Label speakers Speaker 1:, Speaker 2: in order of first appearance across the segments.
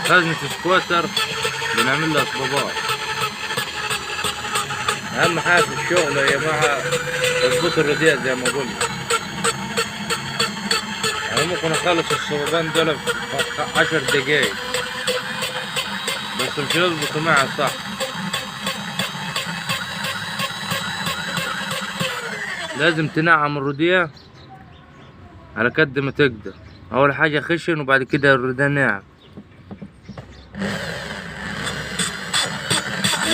Speaker 1: خزنة سكوتر بنعمل لها صبابات. اهم حاجة في الشغل يا جماعة تظبيط الردية زي ما قلنا. انا ممكن اخلص الصبابان دول في 10 دقايق بس مش يظبطوا معي صح. لازم تنعم الردية على قد ما تقدر. اول حاجة خشن وبعد كده الردية ناعم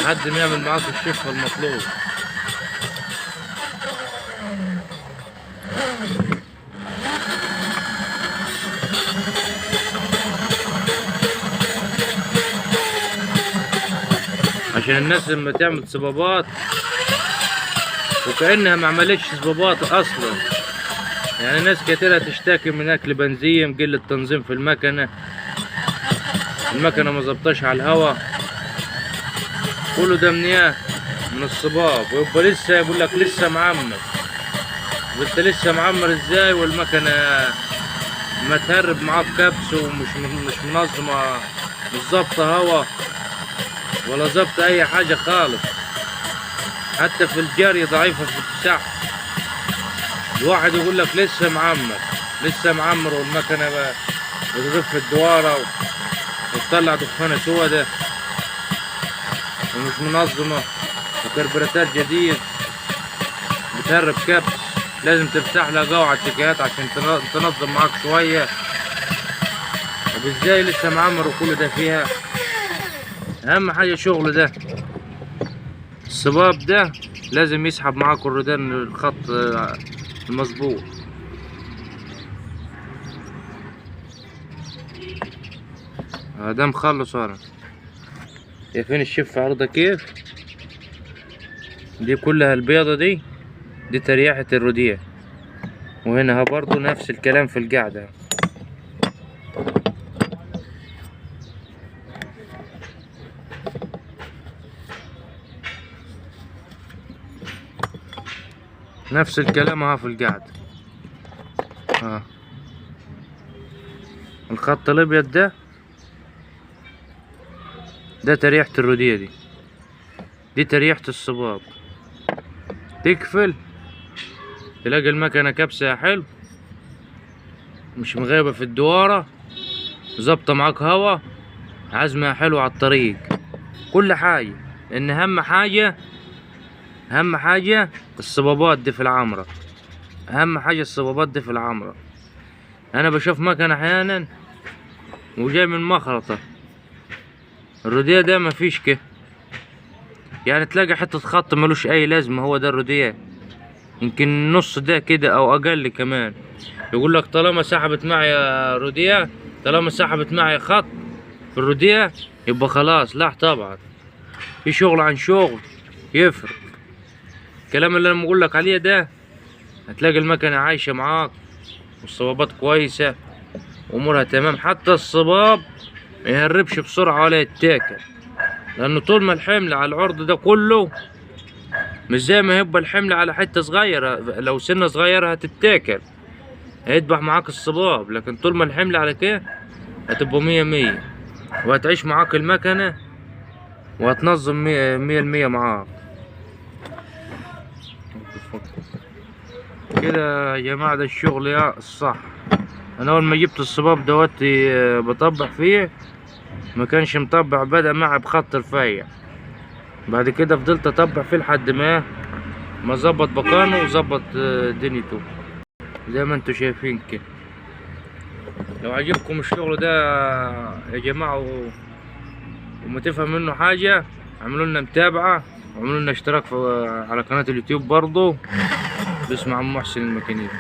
Speaker 1: لحد ما يعمل معاك الشفة المطلوب. عشان الناس لما تعمل صبابات وكأنها ما عملتش صبابات اصلا. يعني ناس كتيرة تشتكي من اكل بنزين، قلة تنظيم في المكنة ما ظبطاش على الهوا، كله ده من ايه؟ من الصباب. ويبقى لسه يقول لك لسه معمر. وانت لسه معمر ازاي والمكنة ما تهرب معاك كبس ومش منظمة، مش ظابطة هوا ولا ظابطة اي حاجة خالص، حتى في الجري ضعيفة في السحب. الواحد يقول لك لسه معمر والمكنة بتغف الدوارة وتطلع دخانة سودة ومش منظمة وكربراتات جديد بتهرب كبس. لازم تفتح لها جوه على التكيات عشان تنظم معاك شوية. طب ازاي لسه معمر وكل ده فيها؟ اهم حاجة الشغل ده الصباب ده لازم يسحب معاك الردان الخط المظبوط. ده مخلص ورا. شايفين الشفة عرضة كيف؟ دي كلها البيضة دي تريحة الردية. وهنا برضو نفس الكلام في القاعدة. نفس الكلام اهو في القاعدة. الخط الابيض ده تريحة الردية، دي تريحة الصباب. تقفل تلاقي المكنة كبسة حلو، مش مغيبة في الدوارة، ظابطة معاك هوا، عزمها حلو على الطريق، كل حاجة. ان اهم حاجة الصبابات دي في العمرة. اهم حاجة الصبابات دي في العمرة. انا بشوف مكنة احيانا وجاي من مخرطة الردية ده مفيش كده، يعني تلاقي حتة خط ملوش اي لازمة. هو ده الردية يمكن نص ده كده او اقل كمان. يقول لك طالما سحبت معي ردية، طالما سحبت معي خط في الردية يبقى خلاص. لا طبعا، في شغل عن شغل يفرق. الكلام اللي انا بقول لك عليه ده هتلاقي المكنة عايشة معاك والصبابات كويسة امورها تمام. حتى الصباب ما يهربش بسرعة ولا يتاكل، لانه طول ما الحمل على العرض ده كله مش زي ما يبقى الحمل على حتة صغيرة. لو سنة صغيرة هتتاكل هيدبح معاك الصباب، لكن طول ما الحمل على كده هتبقى 100 وهتعيش معاك المكنة وهتنظم 100% معاك كده يا جماعة. ده الشغل يا الصح. انا اول ما جبت الصباب دوتي بطبع فيه ما كانش مطبع، بدأ معي بخط رفيع. بعد كده فضلت اطبع فيه لحد ما ظبط بقانه وظبط دنيته زي ما انتوا شايفين كده. لو عجبكم الشغل ده يا جماعة وما تفهم منه حاجة، اعملوا لنا متابعة واعملوا لنا اشتراك على قناة اليوتيوب برضو باسم عم محسن الميكانيكي.